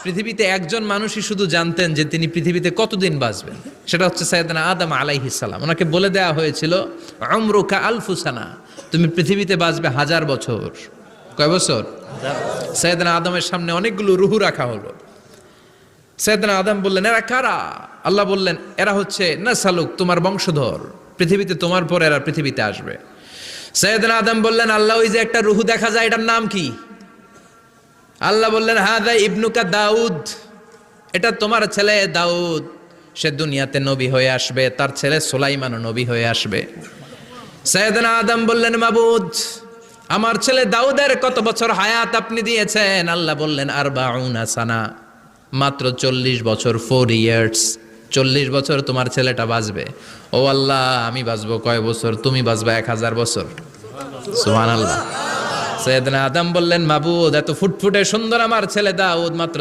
পৃথিবীতে একজন মানুষই শুধু জানতেন যে তিনি পৃথিবীতে কতদিন বাঁচবেন, সেটা হচ্ছে সাইয়েদনা আদম আলাইহিস সালাম। ওনাকে বলে দেওয়া হয়েছিল উমরুকা আলফু সানা, তুমি পৃথিবীতে বাঁচবে 1000 বছর। কয় বছর? সাইয়েদনা আদমের সামনে অনেকগুলো রুহু রাখা হলো। সাইয়েদনা আদম বললেন, এরা কারা? আল্লাহ বললেন, এরা হচ্ছে নাসালুক, তোমার বংশধর, পৃথিবীতে তোমার পর এরা পৃথিবীতে আসবে। সাইয়েদনা আদম বললেন, আল্লাহ ওই যে একটা রুহু দেখা যায়, এটার নাম কি? আল্লাহ বললেন, হাদা ইবনুকা দাউদ, এটা তোমার ছেলে দাউদ, সে দুনিয়াতে নবী হয়ে আসবে, তার ছেলে সুলাইমানও নবী হয়ে আসবে। সাইয়েদনা আদম বললেন, মাবুদ, আমার ছেলে দাউদের কত বছর হায়াত আপনি দিয়েছেন? আল্লাহ বললেন, আরবাউনা সানা, মাত্র 40 বছর, 4 ইয়ার্স, 40 বছর তোমার ছেলেটা বাঁচবে। ও আল্লাহ, আমি বাঁচবো কয় বছর? তুমি বাঁচবা 1000 বছর। সুবহানাল্লাহ। সাইয়েদনা আদম বললেন, মাবুদ, এত ফুটফুটে সুন্দর আমার ছেলে দাউদ মাত্র